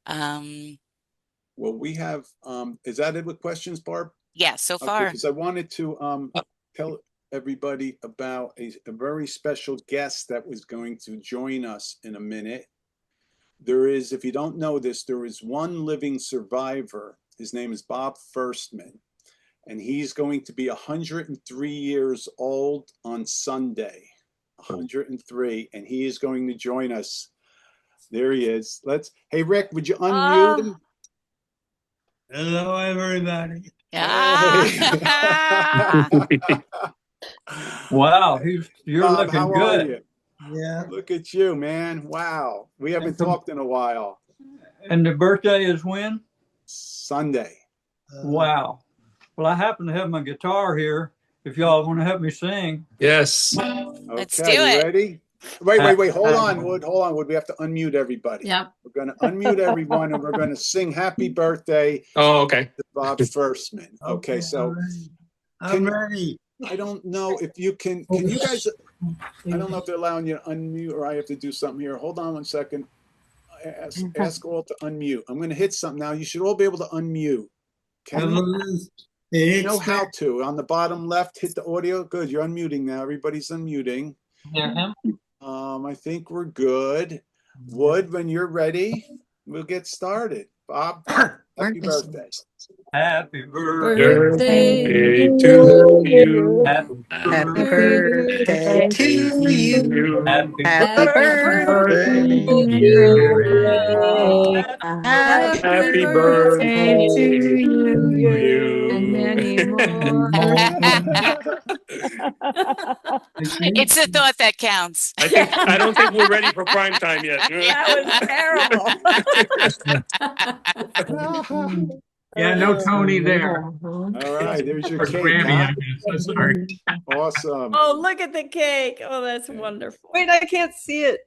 Well, we have, is that it with questions, Barb? Yeah, so Okay, far. because I wanted to tell everybody about a very special guest that was going to join us in a minute. There is, if you don't know this, there is one living survivor. His name is Bob Firstman, and he's going to be 103 years old on Sunday. 103, and he is going to join us. There he is. Hey, Rick, would you unmute him? Hello, everybody. Ah. Wow, you're Bob, looking how good. are you? Yeah. Look at you, man. Wow. We haven't talked in a while. And the birthday is when? Sunday. Wow. Well, I happen to have my guitar here, if y'all want to help me sing. Yes. Let's Okay, do you it. ready? Wait. Hold on, Wood. Hold on, Wood. We have to unmute everybody. Yep. We're going to unmute everyone, and we're going to sing "Happy Birthday" Oh, okay. to Bob Firstman. Okay, so I'm ready. I don't know if you can. Can you guys? I don't know if they're allowing you to unmute, or I have to do something here. Hold on 1 second. Ask all to unmute. I'm going to hit something now. You should all be able to unmute. Can you? You know how to. On the bottom left, hit the audio. Good. You're unmuting now. Everybody's unmuting. Hear him? I think we're good. Wood, when you're ready, we'll get started. Bob, happy birthday. Happy birthday Birthday to to you. you. Happy birthday to you. Happy Happy birthday, birthday, dear dear. Happy Happy Birthday birthday to to you. And many you. more. It's the thought that counts. I don't think we're ready for prime time yet. That was terrible. Yeah, no Tony there. All right, there's your Or cake, Grammy, huh? I guess. I'm sorry. Awesome. Oh, look at the cake. Oh, that's wonderful. Wait, I can't see it.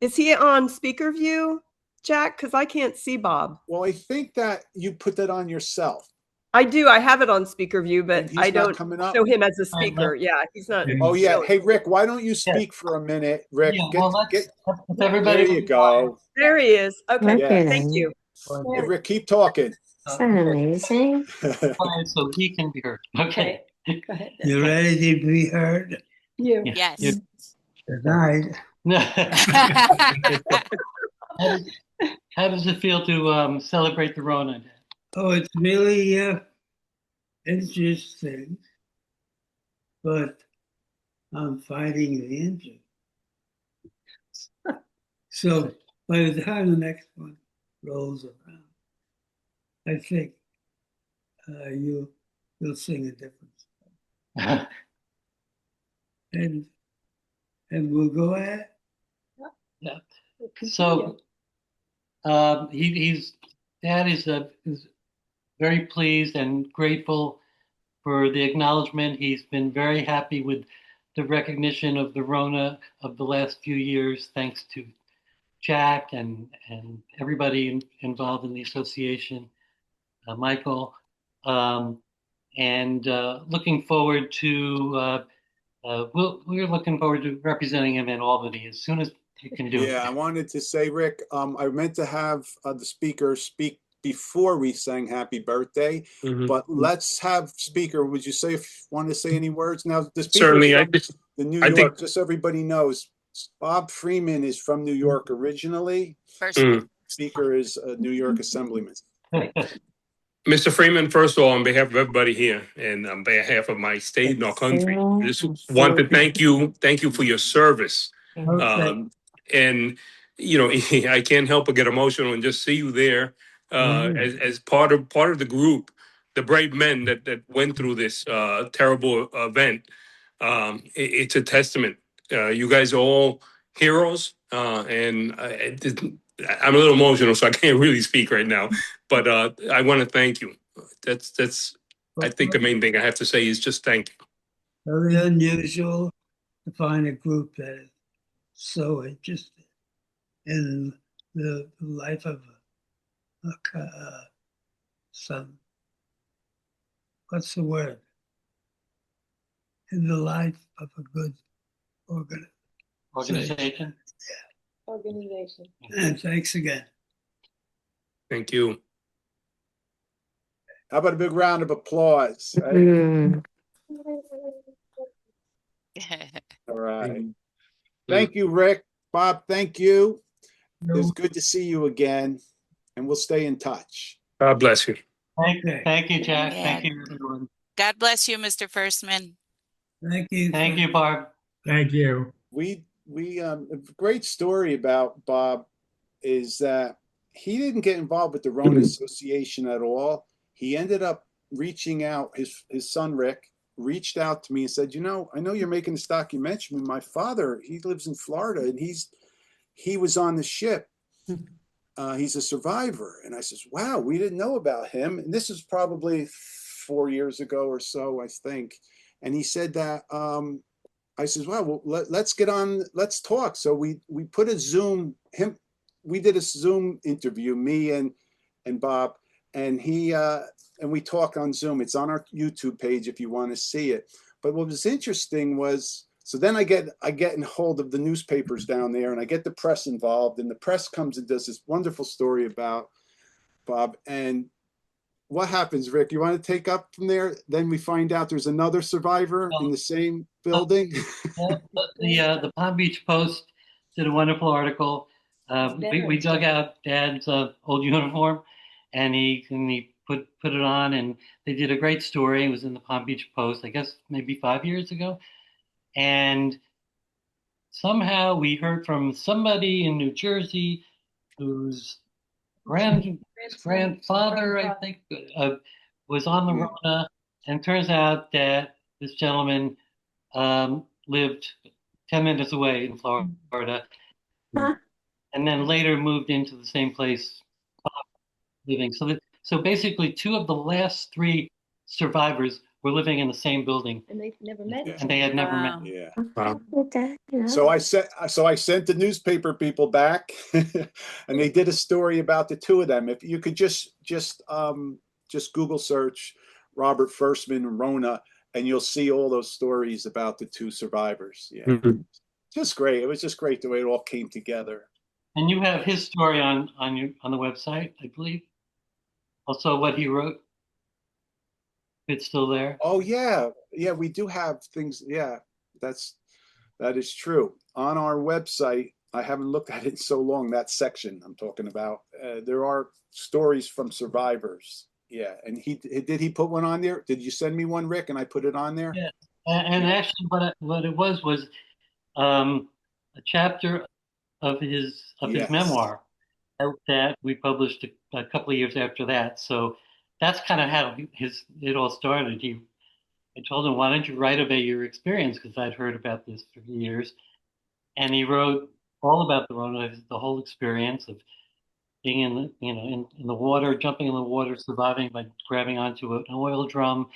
Is he on speaker view, Jack? Because I can't see Bob. Well, I think that you put that on yourself. I do. I have it on speaker view, but And he's I not don't coming up. show him as a speaker. Yeah, he's not. Oh, yeah. showing. Hey, Rick, why don't you speak for a minute? Rick, Yeah, well, get, if everybody there you go. There he is. Okay, Yeah. thank you. Hey, Rick, keep talking. Amazing. quiet so he can be heard. Okay. Go ahead. You ready to be heard You. Yes. tonight? How does it feel to celebrate the Rona? Oh, it's really interesting, but I'm fighting the engine. So by the time the next one rolls around, I think you'll sing a different song. And we'll go ahead. Yeah. So Dad is very pleased and grateful for the acknowledgement. He's been very happy with the recognition of the Rona of the last few years, thanks to Jack and everybody involved in the association, Michael, and looking forward to we're looking forward to representing him in Albany as soon as he can do it. Yeah, I wanted to say, Rick, I meant to have the speaker speak before we sang happy birthday, but let's have speaker. Would you say, if you want to say any words? Now, the speaker Certainly. from the New York, think, just so everybody knows, Bob Freeman is from New York originally. Speaker is a New York assemblyman. Mr. Freeman, first of all, on behalf of everybody here and on behalf of my state and our country, I just want to thank you for your service. Okay. And, you know, I can't help but get emotional and just see you there as part of the group, the brave men that went through this terrible event. It's a testament. You guys are all heroes, and I'm a little emotional, so I can't really speak right now. But I want to thank you. That's I think the main thing I have to say is just thank you. Very unusual to find a group that is so interested in the life of some, what's the word? In the life of a good Organization. Organization. And thanks again. Thank you. How about a big round of applause? Right? All right. Thank you, Rick. Bob, thank you. It's good to see you again, and we'll stay in touch. God bless you. Thank you, Jack. Yeah. Thank you, everyone. God bless you, Mr. Firstman. Thank you. Thank you, Barb. Thank you. A great story about Bob is that he didn't get involved with the Rona Association at all. He ended up reaching out. His son Rick reached out to me and said, "You know, I know you're making this documentary. My father, he lives in Florida, and he was on the ship. He's a survivor." And I says, "Wow, we didn't know about him." And this is probably 4 years ago or so, I think. And he said that, I said, well, let's get on, let's talk. So we put a Zoom, we did a Zoom interview, me and Bob, and and we talk on Zoom. It's on our YouTube page if you want to see it. But what was interesting was, so then I get in hold of the newspapers down there, and I get the press involved, and the press comes and does this wonderful story about Bob. And what happens, Rick? You want to take up from there? Then we find out there's another survivor in the same building. The Palm Beach Post did a wonderful article. We dug out Dad's old uniform, and he put it on, and they did a great story. It was in the Palm Beach Post, I guess maybe 5 years ago. And somehow we heard from somebody in New Jersey whose grandfather, I think, was on the Rona. And turns out that this gentleman lived 10 minutes away in Florida, and then later moved into the same place living. So basically, 2 of the last 3 survivors were living in the same building, And they've never met each and they had never met. Yeah. Wow. So I sent the newspaper people back, and they did a story about the 2 of them. If you could just Google search Robert Firstman and Rohna, and you'll see all those stories about the 2 survivors. Yeah, just great. It was just great the way it all came together. And you have his story on the website, I believe. Also, what he wrote. It's still there. Oh yeah, we do have things. Yeah, that is true. On our website, I haven't looked at it in so long. That section I'm talking about, there are stories from survivors. Yeah, and did he put one on there? Did you send me one, Rick? And I put it on there. Yeah, and actually, what it was a chapter of his memoir that we published a couple of years after that. So that's kind of how it all started. I told him, why don't you write about your experience? Because I'd heard about this for years. And he wrote all about the Rona, the whole experience of being in the water, jumping in the water, surviving by grabbing onto an oil drum,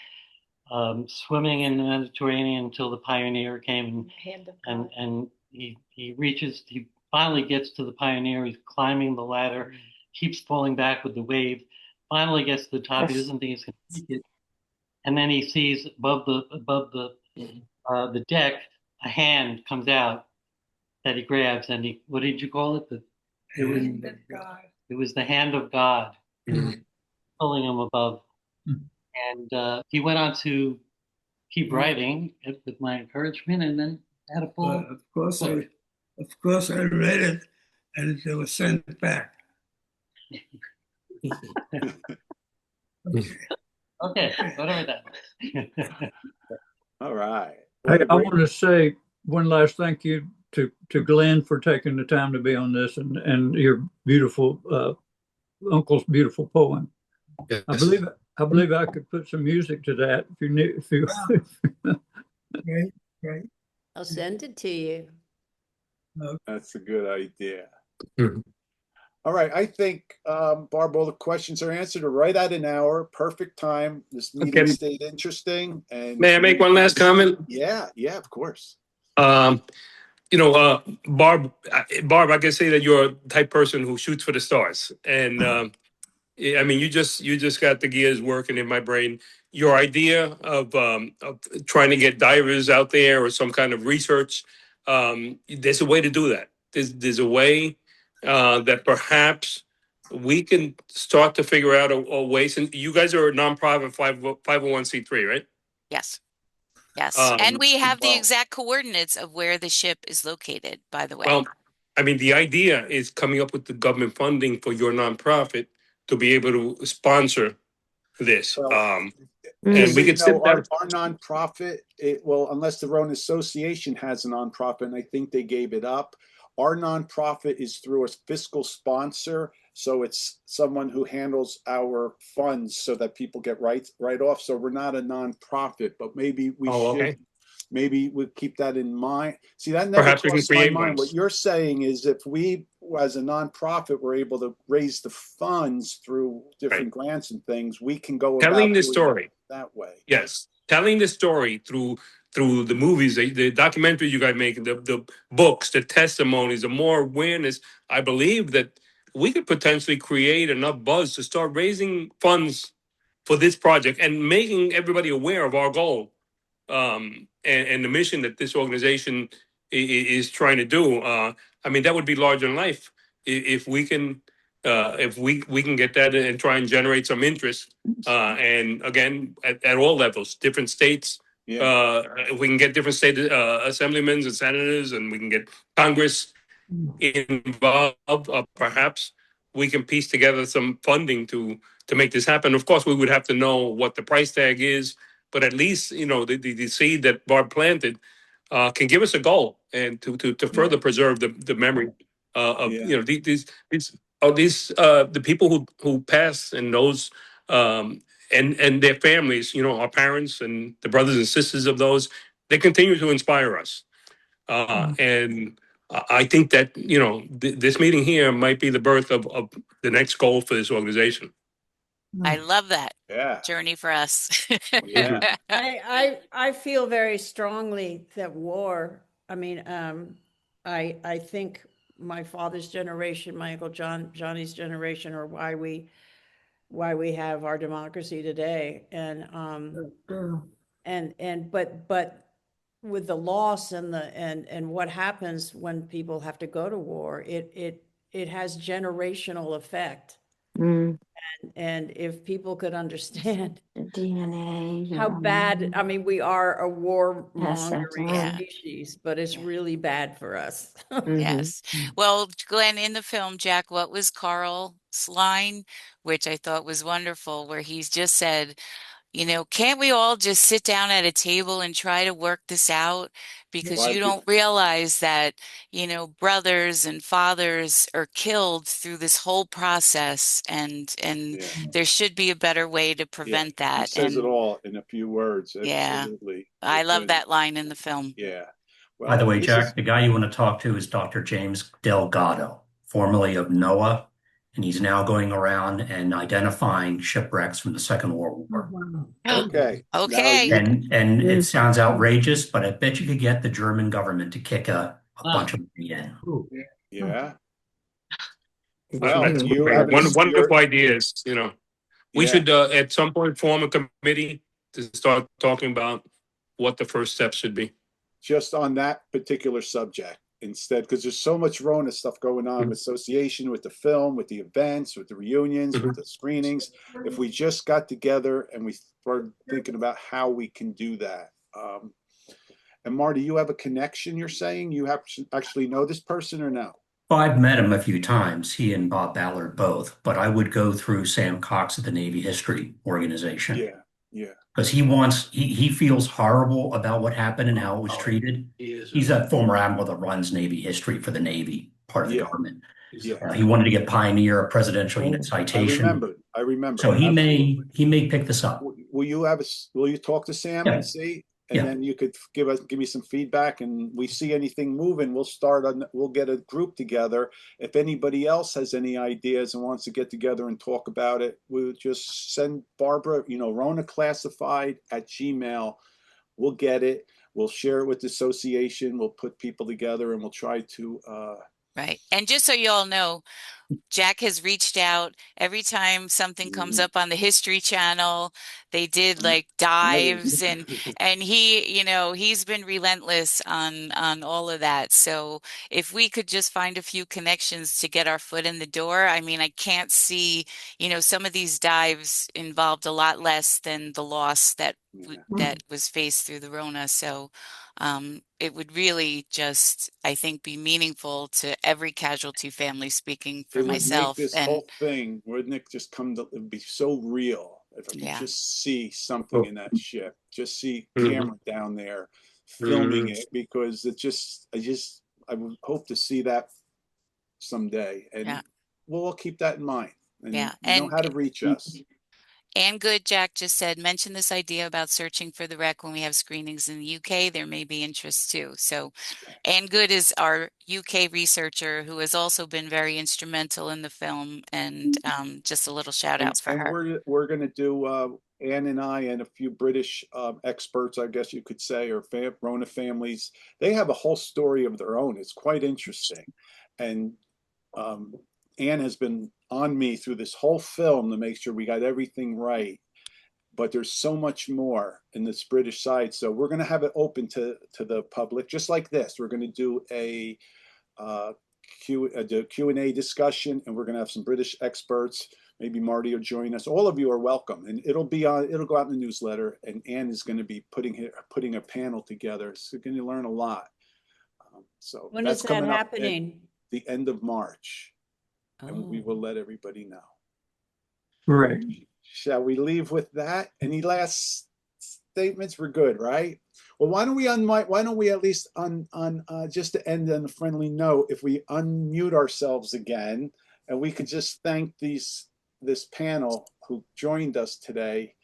swimming in the Mediterranean until the Pioneer came, and he finally gets to the Pioneer. He's climbing the ladder, keeps falling back with the wave. Finally gets to the top. He doesn't think he's going to make it, and then he sees above the deck a hand comes out that he grabs, and what did you call it? It was the hand of God pulling him above. And he went on to keep writing with my encouragement, and then had a full. Of course, I read it, and it was sent back. Okay, whatever that was. All right. Hey, I want to say one last thank you to Glenn for taking the time to be on this, and your beautiful uncle's beautiful poem. Yes. I believe I could put some music to that if you need. Right. I'll send it to you. That's a good idea. All right, I think, Barb, all the questions are answered. We're right at an hour, perfect time. This meeting stayed interesting. And may I make one last comment? Yeah, of course. Barb, I can say that you're a type person who shoots for the stars, and I mean, you just got the gears working in my brain. Your idea of trying to get divers out there or some kind of research, there's a way to do that. There's a way that perhaps we can start to figure out a way. And you guys are a nonprofit 501c3, right? Yes. And we have the exact coordinates of where the ship is located, by the way. Well, I mean, the idea is coming up with the government funding for your nonprofit to be able to sponsor this. And we could our nonprofit, unless the Rhone Association has a nonprofit, and I think they gave it up. Our nonprofit is through a fiscal sponsor, so it's someone who handles our funds so that people get right off. So we're not a nonprofit, but maybe we should. Okay. Maybe we'll keep that in mind. See, that never crossed my mind. What you're saying is if we as a nonprofit, we're able to raise the funds through different grants and things. We can go Telling about the doing story. it that way. Yes, telling the story through the movies, the documentaries you guys make, the books, the testimonies, the more awareness. I believe that we could potentially create enough buzz to start raising funds for this project and making everybody aware of our goal, and the mission that this organization is trying to do. I mean, that would be larger than life if we can. If we can get that and try and generate some interest, and again at all levels, different states. If we can get different state assemblymen and senators, and we can get Congress involved, perhaps we can piece together some funding to make this happen. Of course, we would have to know what the price tag is, but at least the seed that Barb planted can give us a goal and to further preserve the memory of the people who pass, and those and their families, our parents and the brothers and sisters of those. They continue to inspire us, and I think that this meeting here might be the birth of the next goal for this organization. I love that Yeah. journey for us. Yeah. I feel very strongly that war, I mean, I think my father's generation, my Uncle Johnny's generation, are why we have our democracy today. But with the loss and what happens when people have to go to war, it has generational effect. And if people could understand the DNA, how bad, I mean, we are a warmongering Yeah. species, but it's really bad for us. Yes. Well, Glenn, in the film, Jack, what was Carl's line, which I thought was wonderful, where he's just said, can't we all just sit down at a table and try to work this out? Because you don't realize that, brothers and fathers are killed through this whole process, and there should be a better way to prevent that. He says it all in a few words. Absolutely. I love that line in the film. Yeah. Well, by the way, Jack, the guy you want to talk to is Dr. James Delgado, formerly of NOAA, and he's now going around and identifying shipwrecks from the Second World War. Okay. Okay. And it sounds outrageous, but I bet you could get the German government to kick a bunch of money in. Yeah. Well, you have wonderful ideas. We should at some point form a committee to start talking about what the first steps should be. Just on that particular subject instead, because there's so much Rona stuff going on with association, with the film, with the events, with the reunions, with the screenings. If we just got together and we started thinking about how we can do that. And Marty, you have a connection, you're saying? You actually know this person or no? Well, I've met him a few times, he and Bob Ballard both, but I would go through Sam Cox at the Navy History Organization. Yeah. Because he feels horrible about what happened and how it was treated. He's a former admiral that runs Navy history for the Navy, part of the government. He wanted to get Pioneer a presidential unit citation. I remember. So he may pick this up. Will you talk to Sam and see? And then you could give me some feedback, and we see anything moving, we'll get a group together. If anybody else has any ideas and wants to get together and talk about it, we'll just send Barbara, Rohna Classified at Gmail. We'll get it. We'll share it with the association. We'll put people together and we'll try to Right. And just so you all know, Jack has reached out every time something comes up on the History Channel. They did like dives and he, he's been relentless on all of that. So if we could just find a few connections to get our foot in the door, I mean, I can't see, some of these dives involved a lot less than the loss that was faced through the Rona. So it would really just, I think, be meaningful to every casualty family, speaking for myself. Make this whole thing, wouldn't it just it'd be so real if I could just see something in that ship, just see camera down there filming it, because I would hope to see that someday, and we'll all keep that in mind. And you know how to reach us. Anne Good, Jack just said, mention this idea about searching for the rec when we have screenings in the UK. There may be interest too. So Anne Good is our UK researcher who has also been very instrumental in the film, and just a little shout out for her. We're going to do Anne and I and a few British experts, I guess you could say, or Rona families. They have a whole story of their own. It's quite interesting, and Anne has been on me through this whole film to make sure we got everything right. But there's so much more in this British side. So we're going to have it open to the public, just like this. We're going to do a Q&A discussion, and we're going to have some British experts. Maybe Marty will join us. All of you are welcome, and it'll go out in the newsletter. And Anne is going to be putting a panel together. So you're going to learn a lot. So When that's is that coming up happening? at the end of March, Oh. and we will let everybody know. Correct. Shall we leave with that? Any last statements? We're good, right? Well, why don't we at least just to end on a friendly note, if we unmute ourselves again, and we could just thank this panel who joined us today.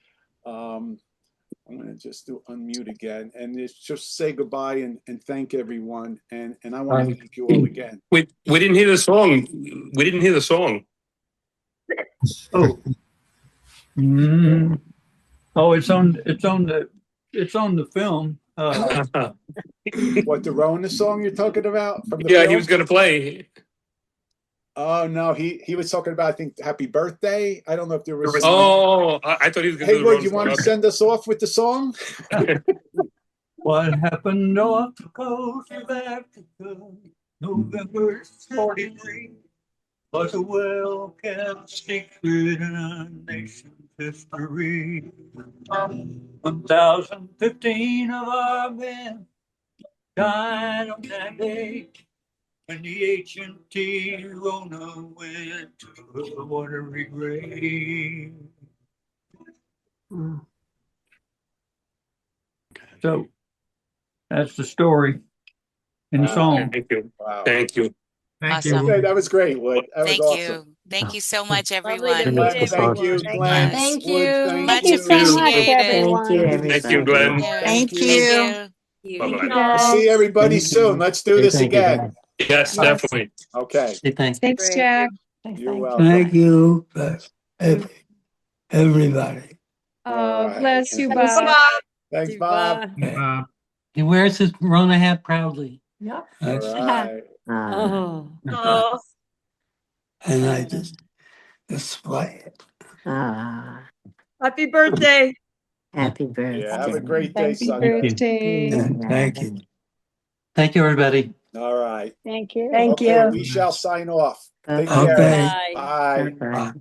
I'm going to just do unmute again, and just say goodbye and thank everyone. And I want to thank you all again. We didn't hear the song. We didn't hear the song. Oh. Oh, it's on the film. What, the Rohna song you're talking about from the Yeah, film? he was going to play. Oh no, he was talking about, I think, Happy Birthday. I don't know if there was. I thought he was going to Hey, do the Wood, Rose you want to song. send us off with the song? What happened off the coast of Africa, November 43, was a well-kept secret in our nation's history. 1,015 of our men died on that day when the HMT Rohna went to a watery grave. So that's the story in the song. Thank you. Wow. Thank you. Thank Awesome. you. That was great, Wood. That was Thank awesome. you. Thank you so much, Lovely to everyone. meet Thank you, everyone. Glenn. Yes. Wood, thank Much you. so much, appreciated. everyone. Thank you, Glenn. Yeah. Thank Thank you. you. Bye-bye. I'll see everybody soon. Let's do this again. Yes, definitely. Okay. Thanks. Thanks, Great. Jack. You're welcome. Thank you, everybody. Oh, right. bless you, Thanks, Bob. Bob. Thanks, Bob. He wears his Rona hat proudly. Yep. All right. Oh. Oh. And I just display it. Happy birthday. Happy birthday. Yeah, have a great day, Happy Sunday. birthday. And thank you. Thank you, everybody. All right. Thank you. Thank Okay, you. we shall sign off. Take care. Okay. Bye. Bye. Bye.